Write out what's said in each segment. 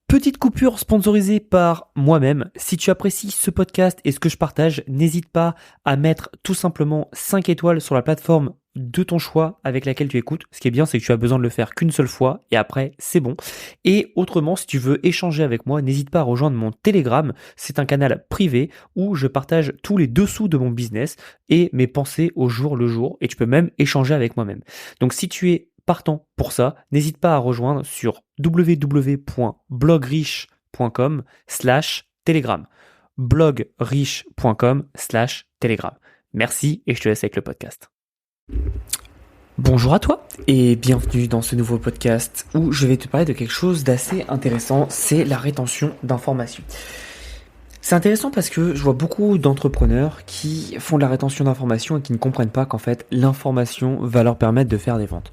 Petite coupure sponsorisée par moi-même. Si tu apprécies ce podcast et ce que je partage, n'hésite pas à mettre tout simplement 5 étoiles sur la plateforme de ton choix avec laquelle tu écoutes. Ce qui est bien, c'est que tu as besoin de le faire qu'une seule fois et après, c'est bon. Et autrement, si tu veux échanger avec moi, n'hésite pas à rejoindre mon Telegram. C'est un canal privé où je partage tous les dessous de mon business et mes pensées au jour le jour. Et tu peux même échanger avec moi-même. Donc si tu es partant pour ça, n'hésite pas à rejoindre sur www.blogriche.com/telegram. blogriche.com/telegram. Merci et je te laisse avec le podcast. Bonjour à toi et bienvenue dans ce nouveau podcast où je vais te parler de quelque chose d'assez intéressant, c'est la rétention d'informations. C'est intéressant parce que je vois beaucoup d'entrepreneurs qui font de la rétention d'informations et qui ne comprennent pas qu'en fait l'information va leur permettre de faire des ventes.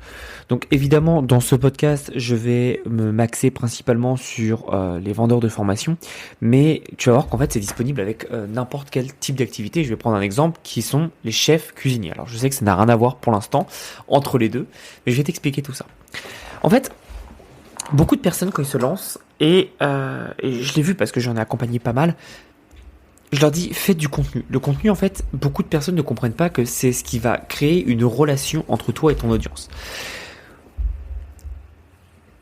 Donc évidemment dans ce podcast je vais m'axer principalement sur les vendeurs de formation, mais tu vas voir qu'en fait c'est disponible avec n'importe quel type d'activité. Je vais prendre un exemple qui sont les chefs cuisiniers. Alors je sais que ça n'a rien à voir pour l'instant entre les deux, mais je vais t'expliquer tout ça. En fait, beaucoup de personnes quand ils se lancent, et je l'ai vu parce que j'en ai accompagné pas mal, je leur dis faites du contenu. Le contenu en fait, beaucoup de personnes ne comprennent pas que c'est ce qui va créer une relation entre toi et ton audience.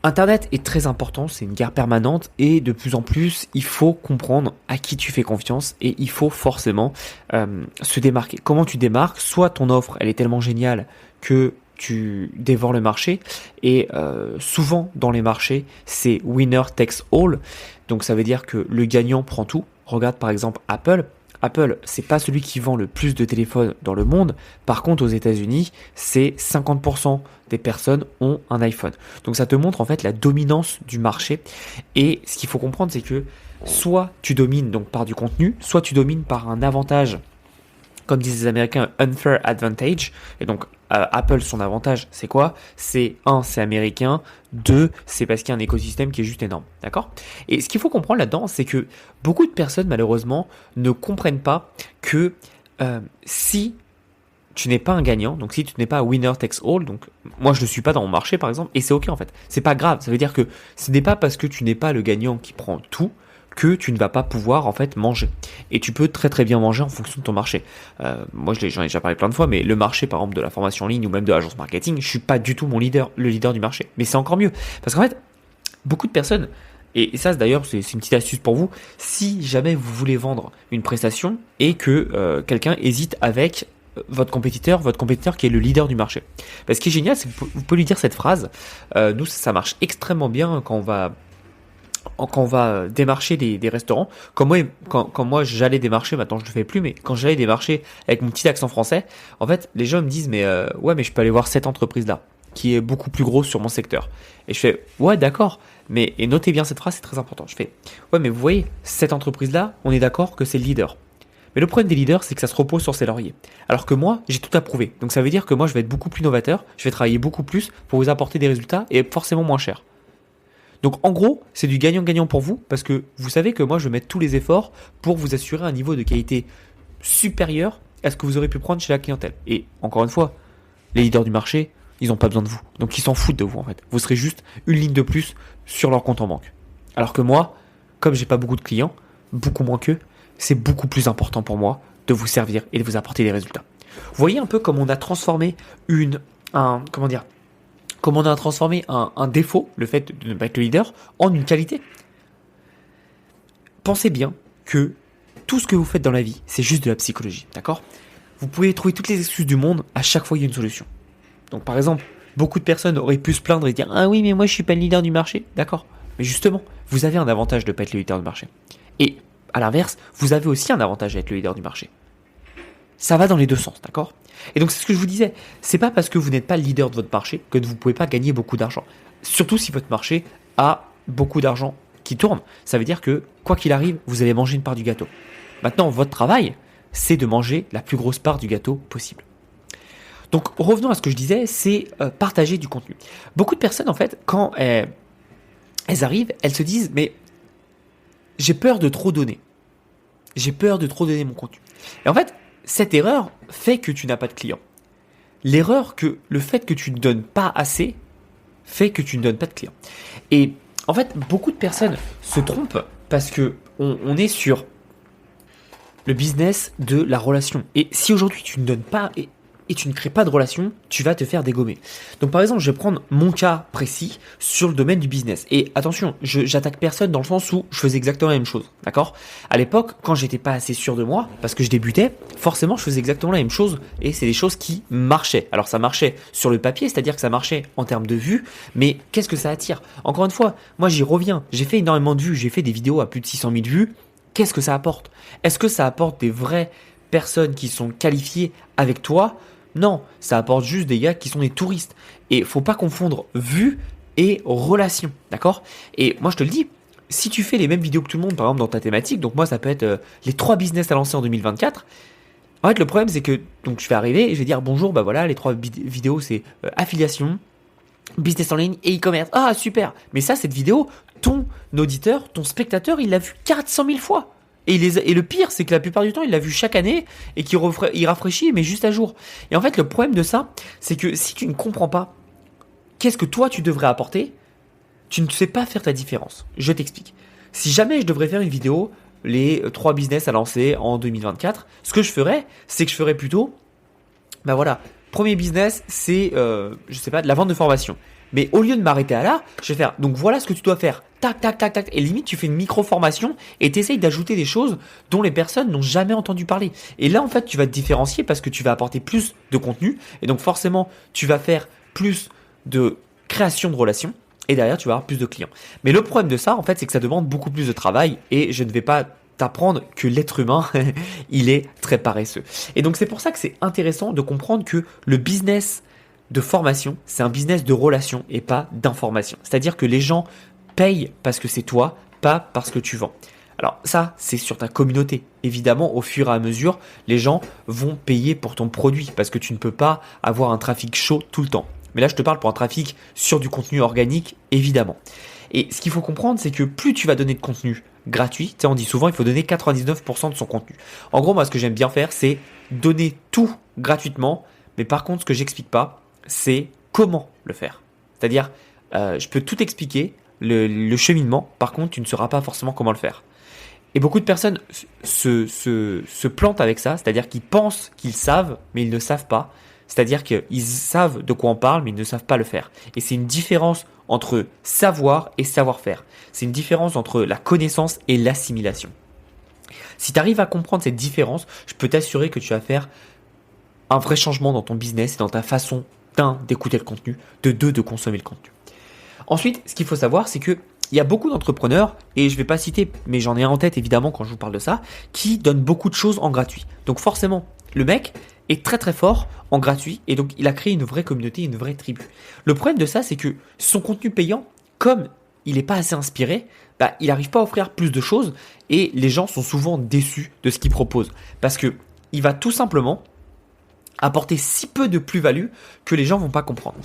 Internet est très important, c'est une guerre permanente et de plus en plus, il faut comprendre à qui tu fais confiance et il faut forcément se démarquer. Comment tu démarques ? Soit ton offre, elle est tellement géniale que tu dévores le marché et souvent dans les marchés, c'est winner takes all. Donc ça veut dire que le gagnant prend tout. Regarde par exemple Apple. Apple, c'est pas celui qui vend le plus de téléphones dans le monde. Par contre, aux États-Unis, c'est 50% des personnes ont un iPhone. Donc ça te montre en fait la dominance du marché. Et ce qu'il faut comprendre, c'est que soit tu domines donc par du contenu, soit tu domines par un avantage, comme disent les Américains, unfair advantage. Et donc Apple, son avantage, c'est quoi ? C'est 1, c'est américain. 2, c'est parce qu'il y a un écosystème qui est juste énorme. D'accord ? Et ce qu'il faut comprendre là-dedans, c'est que beaucoup de personnes, malheureusement, ne comprennent pas que si tu n'es pas un gagnant, donc si tu n'es pas un winner takes all, donc moi je ne suis pas dans mon marché par exemple, et c'est ok en fait. C'est pas grave, ça veut dire que ce n'est pas parce que tu n'es pas le gagnant qui prend tout que tu ne vas pas pouvoir en fait manger. Et tu peux très très bien manger en fonction de ton marché. Moi j'en ai déjà parlé plein de fois, mais le marché par exemple de la formation en ligne ou même de l'agence marketing, je suis pas du tout le leader du marché. Mais c'est encore mieux. Parce qu'en fait, beaucoup de personnes, et ça d'ailleurs c'est une petite astuce pour vous, si jamais vous voulez vendre une prestation et que quelqu'un hésite avec votre compétiteur qui est le leader du marché. Ce qui est génial, c'est que vous pouvez lui dire cette phrase. Nous ça marche extrêmement bien quand on va démarcher des restaurants. Quand moi j'allais démarcher, maintenant je le fais plus, mais quand j'allais démarcher avec mon petit accent français, en fait les gens me disent mais ouais mais je peux aller voir cette entreprise là qui est beaucoup plus grosse sur mon secteur. Et je fais ouais d'accord, mais et notez bien cette phrase, c'est très important. Je fais ouais mais vous voyez cette entreprise là, on est d'accord que c'est le leader. Mais le problème des leaders, c'est que ça se repose sur ses lauriers. Alors que moi, j'ai tout approuvé. Donc ça veut dire que moi je vais être beaucoup plus novateur, je vais travailler beaucoup plus pour vous apporter des résultats et forcément moins cher. Donc en gros, c'est du gagnant-gagnant pour vous parce que vous savez que moi je vais mettre tous les efforts pour vous assurer un niveau de qualité supérieur à ce que vous aurez pu prendre chez la clientèle. Et encore une fois, les leaders du marché, ils n'ont pas besoin de vous. Donc ils s'en foutent de vous en fait. Vous serez juste une ligne de plus sur leur compte en banque. Alors que moi, comme j'ai pas beaucoup de clients, beaucoup moins qu'eux, c'est beaucoup plus important pour moi de vous servir et de vous apporter des résultats. Vous voyez un peu comme on a transformé un défaut, le fait de ne pas être le leader, en une qualité. Pensez bien que tout ce que vous faites dans la vie, c'est juste de la psychologie, d'accord ? Vous pouvez trouver toutes les excuses du monde, à chaque fois il y a une solution. Donc par exemple, beaucoup de personnes auraient pu se plaindre et dire « Ah oui, mais moi je suis pas le leader du marché », d'accord ? Mais justement, vous avez un avantage de ne pas être le leader du marché. Et à l'inverse, vous avez aussi un avantage à être le leader du marché. Ça va dans les deux sens, d'accord ? Et donc c'est ce que je vous disais, c'est pas parce que vous n'êtes pas le leader de votre marché que vous ne pouvez pas gagner beaucoup d'argent. Surtout si votre marché a beaucoup d'argent qui tourne. Ça veut dire que quoi qu'il arrive, vous allez manger une part du gâteau. Maintenant, votre travail, c'est de manger la plus grosse part du gâteau possible. Donc revenons à ce que je disais, c'est partager du contenu. Beaucoup de personnes en fait, quand elles arrivent, elles se disent mais j'ai peur de trop donner. J'ai peur de trop donner mon contenu. Et en fait, cette erreur fait que tu n'as pas de clients. Le fait que tu ne donnes pas assez fait que tu ne donnes pas de clients. Et En fait, beaucoup de personnes se trompent parce que on est sur le business de la relation. Et si aujourd'hui tu ne donnes pas et tu ne crées pas de relation, tu vas te faire dégommer. Donc par exemple, je vais prendre mon cas précis sur le domaine du business. Et attention, j'attaque personne dans le sens où je faisais exactement la même chose, d'accord? À l'époque, quand j'étais pas assez sûr de moi, parce que je débutais, forcément je faisais exactement la même chose et c'est des choses qui marchaient. Alors ça marchait sur le papier, c'est-à-dire que ça marchait en termes de vues, mais qu'est-ce que ça attire? Encore une fois, moi j'y reviens, j'ai fait énormément de vues, j'ai fait des vidéos à plus de 600 000 vues. Qu'est-ce que ça apporte? Est-ce que ça apporte des vraies personnes qui sont qualifiées avec toi? Non, ça apporte juste des gars qui sont des touristes. Et faut pas confondre vue et relation, d'accord? Et moi je te le dis, si tu fais les mêmes vidéos que tout le monde, par exemple dans ta thématique, donc moi ça peut être les 3 business à lancer en 2024. En fait le problème c'est que donc je vais arriver et je vais dire bonjour, bah voilà les 3 vidéos c'est affiliation, business en ligne et e-commerce. Ah super. Mais ça cette vidéo, ton auditeur, ton spectateur, il l'a vu 400 000 fois. Et le pire, c'est que la plupart du temps, il l'a vu chaque année et il rafraîchit, mais juste à jour. Et en fait, le problème de ça, c'est que si tu ne comprends pas qu'est-ce que toi tu devrais apporter, tu ne sais pas faire ta différence. Je t'explique. Si jamais je devrais faire une vidéo, les 3 business à lancer en 2024, ce que je ferais, c'est que je ferais plutôt, bah voilà, premier business, c'est, je sais pas, de la vente de formation. Mais au lieu de m'arrêter à là, je vais faire, donc voilà ce que tu dois faire. Tac, tac, tac, tac. Et limite, tu fais une micro-formation et tu essayes d'ajouter des choses dont les personnes n'ont jamais entendu parler. Et là, en fait, tu vas te différencier parce que tu vas apporter plus de contenu. Et donc, forcément, tu vas faire plus de création de relations. Et derrière, tu vas avoir plus de clients. Mais le problème de ça, en fait, c'est que ça demande beaucoup plus de travail. Et je ne vais pas t'apprendre que l'être humain, il est très paresseux. Et donc, c'est pour ça que c'est intéressant de comprendre que le business de formation, c'est un business de relation et pas d'information. C'est-à-dire que les gens payent parce que c'est toi, pas parce que tu vends. Alors ça, c'est sur ta communauté. Évidemment, au fur et à mesure, les gens vont payer pour ton produit parce que tu ne peux pas avoir un trafic chaud tout le temps. Mais là, je te parle pour un trafic sur du contenu organique, évidemment. Et ce qu'il faut comprendre, c'est que plus tu vas donner de contenu gratuit, tu sais, on dit souvent il faut donner 99% de son contenu. En gros, moi, ce que j'aime bien faire, c'est donner tout gratuitement. Mais par contre, ce que j'explique pas, c'est comment le faire. C'est-à-dire, je peux tout expliquer, le cheminement, par contre, tu ne sauras pas forcément comment le faire. Et beaucoup de personnes se plantent avec ça, c'est-à-dire qu'ils pensent qu'ils savent, mais ils ne savent pas. C'est-à-dire qu'ils savent de quoi on parle, mais ils ne savent pas le faire. Et c'est une différence entre savoir et savoir-faire. C'est une différence entre la connaissance et l'assimilation. Si tu arrives à comprendre cette différence, je peux t'assurer que tu vas faire un vrai changement dans ton business et dans ta façon d'écouter le contenu, de consommer le contenu. Ensuite, ce qu'il faut savoir, c'est que il y a beaucoup d'entrepreneurs, et je ne vais pas citer, mais j'en ai un en tête évidemment quand je vous parle de ça, qui donnent beaucoup de choses en gratuit. Donc forcément, le mec est très très fort en gratuit, et donc il a créé une vraie communauté, une vraie tribu. Le problème de ça, c'est que son contenu payant, comme il n'est pas assez inspiré, bah, il n'arrive pas à offrir plus de choses, et les gens sont souvent déçus de ce qu'il propose. Parce que il va tout simplement apporter si peu de plus-value que les gens vont pas comprendre.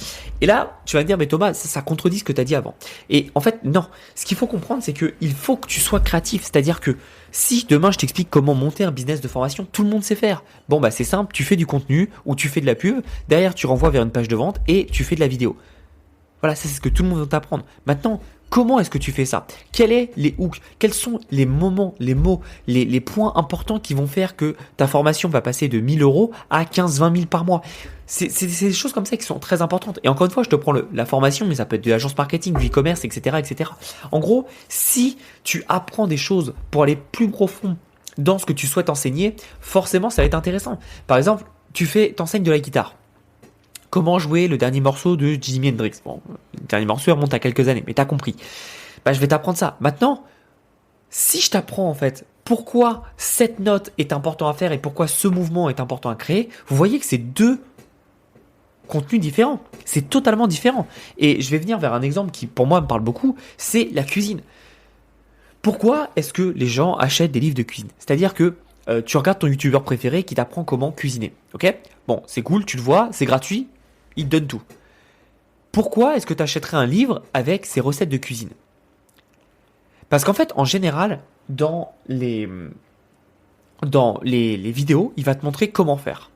Et là, tu vas me dire, mais Thomas, ça contredit ce que tu as dit avant. Et en fait, non. Ce qu'il faut comprendre, c'est qu'il faut que tu sois créatif. C'est-à-dire que si demain je t'explique comment monter un business de formation, tout le monde sait faire. Bon, bah c'est simple, tu fais du contenu ou tu fais de la pub, derrière tu renvoies vers une page de vente et tu fais de la vidéo. Voilà, ça c'est ce que tout le monde va t'apprendre. Maintenant, comment est-ce que tu fais ça? Quels sont les hooks? Quels sont les moments, les mots, les points importants qui vont faire que ta formation va passer de 1000 euros à 15-20 000 par mois? C'est des choses comme ça qui sont très importantes. Et encore une fois, je te prends la formation, mais ça peut être de l'agence marketing, du e-commerce, etc., etc. En gros, si tu apprends des choses pour aller plus profond dans ce que tu souhaites enseigner, forcément, ça va être intéressant. Par exemple, t'enseignes de la guitare. Comment jouer le dernier morceau de Jimi Hendrix. Bon, le dernier morceau remonte à quelques années, mais t'as compris. Bah, je vais t'apprendre ça. Maintenant, si je t'apprends en fait pourquoi cette note est important à faire et pourquoi ce mouvement est important à créer, vous voyez que c'est deux contenus différents. C'est totalement différent. Et je vais venir vers un exemple qui pour moi me parle beaucoup, c'est la cuisine. Pourquoi est-ce que les gens achètent des livres de cuisine? C'est-à-dire que tu regardes ton youtubeur préféré qui t'apprend comment cuisiner. Ok? Bon, c'est cool, tu le vois, c'est gratuit. Il te donne tout. Pourquoi est-ce que tu achèterais un livre avec ses recettes de cuisine? Parce qu'en fait, en général, dans les vidéos, il va te montrer comment faire.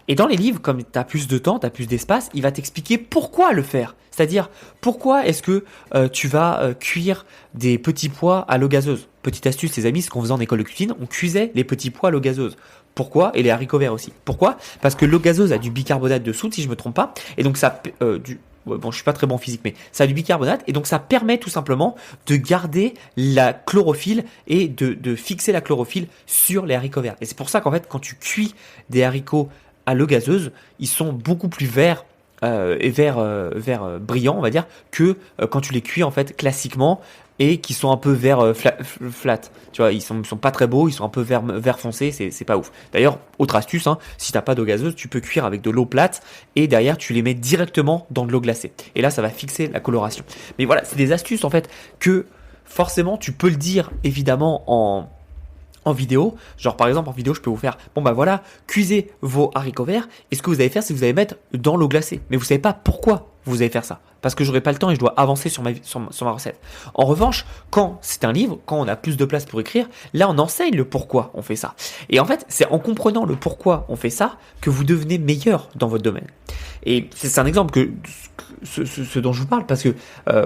Et dans les livres, comme tu as plus de temps, tu as plus d'espace, il va t'expliquer pourquoi le faire. C'est-à-dire, pourquoi est-ce que tu vas cuire des petits pois à l'eau gazeuse. Petite astuce, les amis, ce qu'on faisait en école de cuisine, on cuisait les petits pois à l'eau gazeuse. Pourquoi? Et les haricots verts aussi. Pourquoi? Parce que l'eau gazeuse a du bicarbonate de soude, si je me trompe pas, et donc ça, bon, je suis pas très bon en physique, mais ça a du bicarbonate, et donc ça permet tout simplement de garder la chlorophylle et de fixer la chlorophylle sur les haricots verts. Et c'est pour ça qu'en fait, quand tu cuis des haricots à l'eau gazeuse, ils sont beaucoup plus verts et vert brillant, on va dire, que quand tu les cuis en fait classiquement et qui sont un peu vert flat. Tu vois, ils sont pas très beaux, ils sont un peu vert foncé, c'est pas ouf. D'ailleurs, autre astuce, hein, si t'as pas d'eau gazeuse, tu peux cuire avec de l'eau plate et derrière tu les mets directement dans de l'eau glacée. Et là, ça va fixer la coloration. Mais voilà, c'est des astuces en fait que forcément tu peux le dire évidemment en vidéo. Genre par exemple en vidéo je peux vous faire, bon bah voilà, cuisez vos haricots verts, et ce que vous allez faire c'est que vous allez mettre dans l'eau glacée, mais vous savez pas pourquoi vous allez faire ça, parce que j'aurai pas le temps et je dois avancer sur ma recette. En revanche, quand c'est un livre, quand on a plus de place pour écrire, là on enseigne le pourquoi on fait ça, et en fait c'est en comprenant le pourquoi on fait ça que vous devenez meilleur dans votre domaine. Et c'est un exemple que ce dont je vous parle, parce que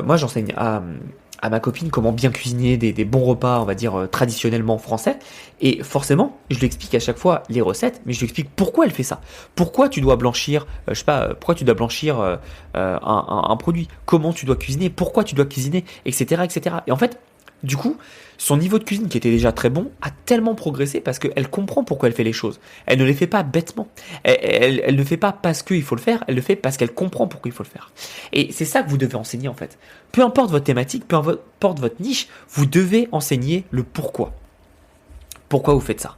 moi j'enseigne à ma copine comment bien cuisiner des bons repas, on va dire traditionnellement français. Et forcément, je lui explique à chaque fois les recettes, mais je lui explique pourquoi elle fait ça. Pourquoi tu dois blanchir, je sais pas, pourquoi tu dois blanchir un produit, comment tu dois cuisiner, pourquoi tu dois cuisiner, etc., etc. Et en fait, du coup, son niveau de cuisine qui était déjà très bon a tellement progressé parce qu'elle comprend pourquoi elle fait les choses. Elle ne les fait pas bêtement. Elle ne fait pas parce qu'il faut le faire, elle le fait parce qu'elle comprend pourquoi il faut le faire. Et c'est ça que vous devez enseigner en fait. Peu importe votre thématique, peu importe votre niche, vous devez enseigner le pourquoi. Pourquoi vous faites ça?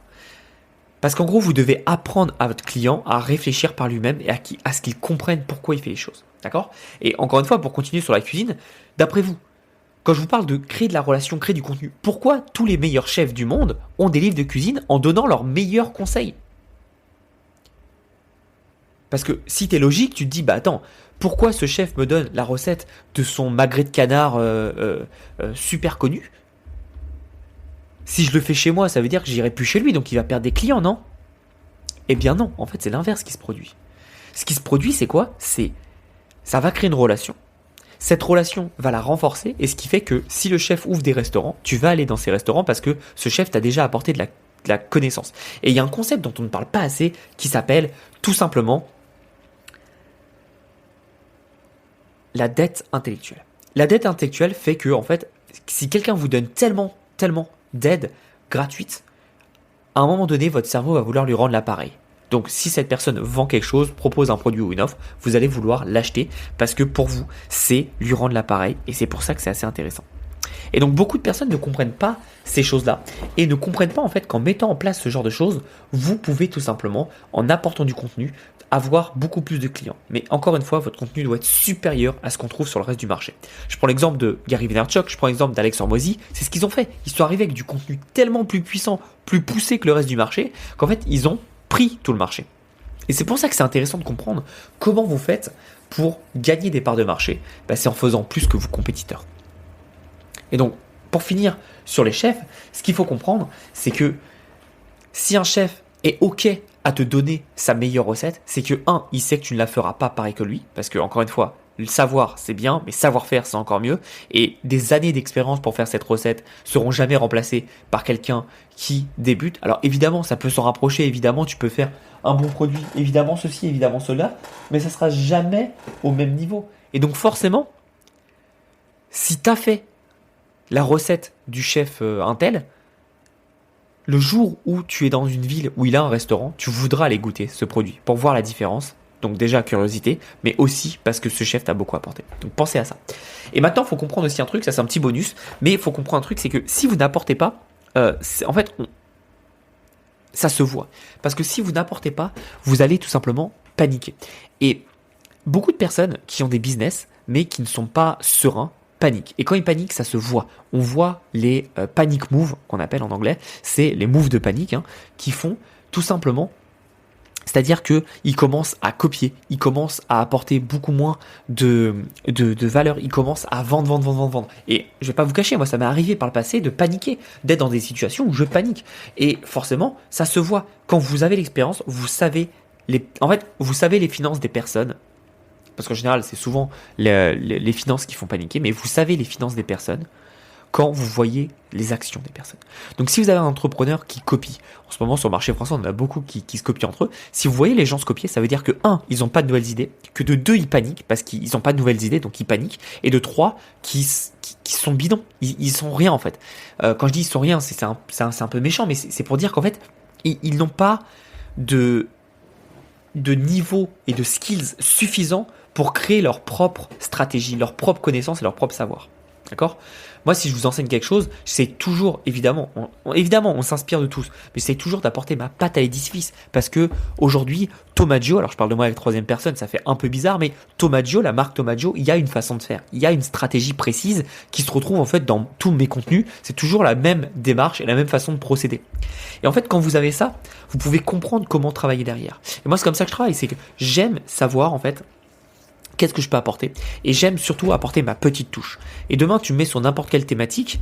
Parce qu'en gros, vous devez apprendre à votre client à réfléchir par lui-même et à ce qu'il comprenne pourquoi il fait les choses. D'accord? Et encore une fois, pour continuer sur la cuisine, d'après vous, quand je vous parle de créer de la relation, créer du contenu, pourquoi tous les meilleurs chefs du monde ont des livres de cuisine en donnant leurs meilleurs conseils? Parce que si t'es logique, tu te dis, bah attends, pourquoi ce chef me donne la recette de son magret de canard super connu? Si je le fais chez moi, ça veut dire que j'irai plus chez lui, donc il va perdre des clients, non? Eh bien non, en fait c'est l'inverse qui se produit. Ce qui se produit, c'est quoi? Ça va créer une relation. Cette relation va la renforcer, et ce qui fait que si le chef ouvre des restaurants, tu vas aller dans ces restaurants parce que ce chef t'a déjà apporté de la connaissance. Et il y a un concept dont on ne parle pas assez qui s'appelle tout simplement la dette intellectuelle. La dette intellectuelle fait que, en fait, si quelqu'un vous donne tellement d'aide gratuite, à un moment donné, votre cerveau va vouloir lui rendre l'appareil. Donc si cette personne vend quelque chose, propose un produit ou une offre, vous allez vouloir l'acheter parce que pour vous, c'est lui rendre l'appareil, et c'est pour ça que c'est assez intéressant. Et donc beaucoup de personnes ne comprennent pas ces choses-là et ne comprennent pas en fait qu'en mettant en place ce genre de choses, vous pouvez tout simplement, en apportant du contenu, avoir beaucoup plus de clients. Mais encore une fois, votre contenu doit être supérieur à ce qu'on trouve sur le reste du marché. Je prends l'exemple de Gary Vaynerchuk, je prends l'exemple d'Alex Hormozy, c'est ce qu'ils ont fait. Ils sont arrivés avec du contenu tellement plus puissant, plus poussé que le reste du marché, qu'en fait, ils ont pris tout le marché. Et c'est pour ça que c'est intéressant de comprendre comment vous faites pour gagner des parts de marché. C'est en faisant plus que vos compétiteurs. Et donc, pour finir sur les chefs, ce qu'il faut comprendre, c'est que si un chef est OK à te donner sa meilleure recette, c'est que il sait que tu ne la feras pas pareil que lui, parce que encore une fois, le savoir c'est bien, mais savoir-faire c'est encore mieux, et des années d'expérience pour faire cette recette seront jamais remplacées par quelqu'un qui débute. Alors évidemment, ça peut s'en rapprocher, évidemment tu peux faire un bon produit, évidemment ceci, évidemment cela, mais ça sera jamais au même niveau. Et donc forcément, si tu as fait la recette du chef Intel, le jour où tu es dans une ville où il a un restaurant, tu voudras aller goûter ce produit pour voir la différence. Donc déjà curiosité, mais aussi parce que ce chef t'a beaucoup apporté. Donc pensez à ça. Et maintenant, il faut comprendre aussi un truc, ça c'est un petit bonus, mais il faut comprendre un truc, c'est que si vous n'apportez pas, en fait, ça se voit. Parce que si vous n'apportez pas, vous allez tout simplement paniquer. Et beaucoup de personnes qui ont des business, mais qui ne sont pas sereins, panique. Et quand ils paniquent, ça se voit. On voit les panic moves, qu'on appelle en anglais, c'est les moves de panique, qui font tout simplement, c'est-à-dire qu'ils commencent à copier, ils commencent à apporter beaucoup moins de valeur, ils commencent à vendre. Et je vais pas vous cacher, moi ça m'est arrivé par le passé de paniquer, d'être dans des situations où je panique. Et forcément, ça se voit. Quand vous avez l'expérience, vous savez En fait, vous savez les finances des personnes, parce qu'en général, c'est souvent les finances qui font paniquer, mais vous savez les finances des personnes quand vous voyez les actions des personnes. Donc si vous avez un entrepreneur qui copie, en ce moment sur le marché français, on en a beaucoup qui se copient entre eux, si vous voyez les gens se copier, ça veut dire que 1, ils n'ont pas de nouvelles idées, que de 2, ils paniquent parce qu'ils n'ont pas de nouvelles idées, donc ils paniquent, et de 3, qui sont bidons, ils sont rien en fait. Quand je dis ils sont rien, c'est un peu méchant, mais c'est pour dire qu'en fait, ils n'ont pas de niveau et de skills suffisants pour créer leur propre stratégie, leur propre connaissance et leur propre savoir. D'accord ? Moi, si je vous enseigne quelque chose, j'essaie toujours, évidemment, on s'inspire de tous, mais j'essaie toujours d'apporter ma patte à l'édifice. Parce que aujourd'hui, Tomaggio, alors je parle de moi avec troisième personne, ça fait un peu bizarre, mais Tomaggio, la marque Tomaggio, il y a une façon de faire. Il y a une stratégie précise qui se retrouve en fait dans tous mes contenus. C'est toujours la même démarche et la même façon de procéder. Et en fait, quand vous avez ça, vous pouvez comprendre comment travailler derrière. Et moi, c'est comme ça que je travaille, c'est que j'aime savoir en fait qu'est-ce que je peux apporter. Et j'aime surtout apporter ma petite touche. Et demain, tu me mets sur n'importe quelle thématique,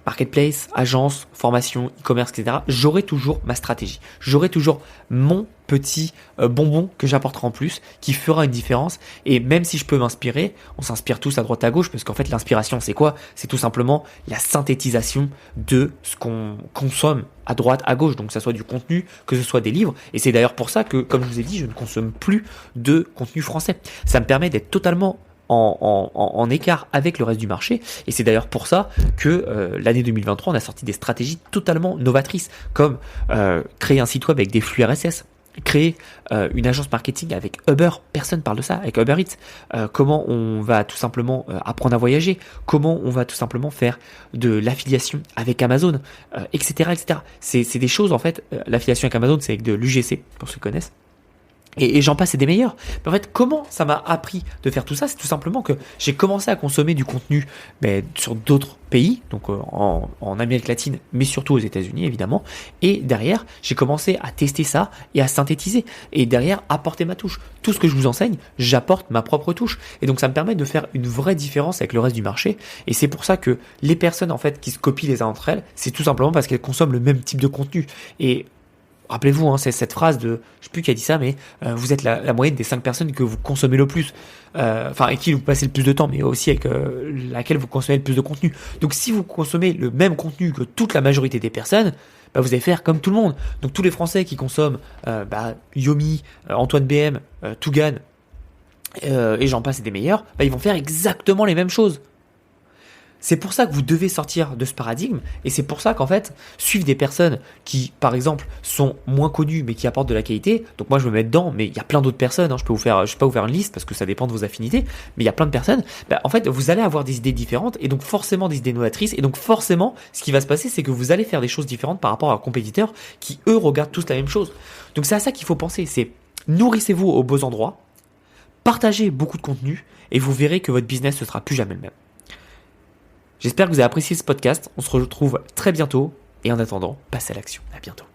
marketplace, agence, formation, e-commerce, etc. J'aurai toujours ma stratégie. J'aurai toujours mon petit bonbon que j'apporterai en plus, qui fera une différence. Et même si je peux m'inspirer, on s'inspire tous à droite à gauche, parce qu'en fait l'inspiration c'est quoi ? C'est tout simplement la synthétisation de ce qu'on consomme à droite, à gauche, donc que ce soit du contenu, que ce soit des livres. Et c'est d'ailleurs pour ça que, comme je vous ai dit, je ne consomme plus de contenu français. Ça me permet d'être totalement en écart avec le reste du marché, et c'est d'ailleurs pour ça que l'année 2023 on a sorti des stratégies totalement novatrices, comme créer un site web avec des flux RSS, créer une agence marketing avec Uber, personne parle de ça, avec Uber Eats, comment on va tout simplement apprendre à voyager, comment on va tout simplement faire de l'affiliation avec Amazon, etc., etc. C'est des choses en fait, l'affiliation avec Amazon c'est avec de l'UGC pour ceux qui connaissent. Et j'en passe, c'est des meilleurs. Mais en fait, comment ça m'a appris de faire tout ça ? C'est tout simplement que j'ai commencé à consommer du contenu sur d'autres pays, donc en Amérique latine, mais surtout aux États-Unis évidemment. Et derrière, j'ai commencé à tester ça et à synthétiser. Et derrière, apporter ma touche. Tout ce que je vous enseigne, j'apporte ma propre touche. Et donc ça me permet de faire une vraie différence avec le reste du marché. Et c'est pour ça que les personnes en fait qui se copient les uns entre elles, c'est tout simplement parce qu'elles consomment le même type de contenu. Et rappelez-vous, c'est cette phrase de, je sais plus qui a dit ça, mais vous êtes la moyenne des 5 personnes que vous consommez le plus, avec qui vous passez le plus de temps, mais aussi avec laquelle vous consommez le plus de contenu. Donc si vous consommez le même contenu que toute la majorité des personnes, vous allez faire comme tout le monde. Donc tous les Français qui consomment Yomi, Antoine BM, Tougan, et j'en passe et des meilleurs, ils vont faire exactement les mêmes choses. C'est pour ça que vous devez sortir de ce paradigme, et c'est pour ça qu'en fait, suivre des personnes qui, par exemple, sont moins connues mais qui apportent de la qualité, donc moi je me mets dedans, mais il y a plein d'autres personnes, je vais pas vous faire une liste parce que ça dépend de vos affinités, mais il y a plein de personnes, en fait vous allez avoir des idées différentes, et donc forcément des idées novatrices, et donc forcément ce qui va se passer c'est que vous allez faire des choses différentes par rapport à leurs compétiteurs qui eux regardent tous la même chose. Donc c'est à ça qu'il faut penser, c'est nourrissez-vous aux beaux endroits, partagez beaucoup de contenu, et vous verrez que votre business ne sera plus jamais le même. J'espère que vous avez apprécié ce podcast. On se retrouve très bientôt. Et en attendant, passez à l'action. À bientôt.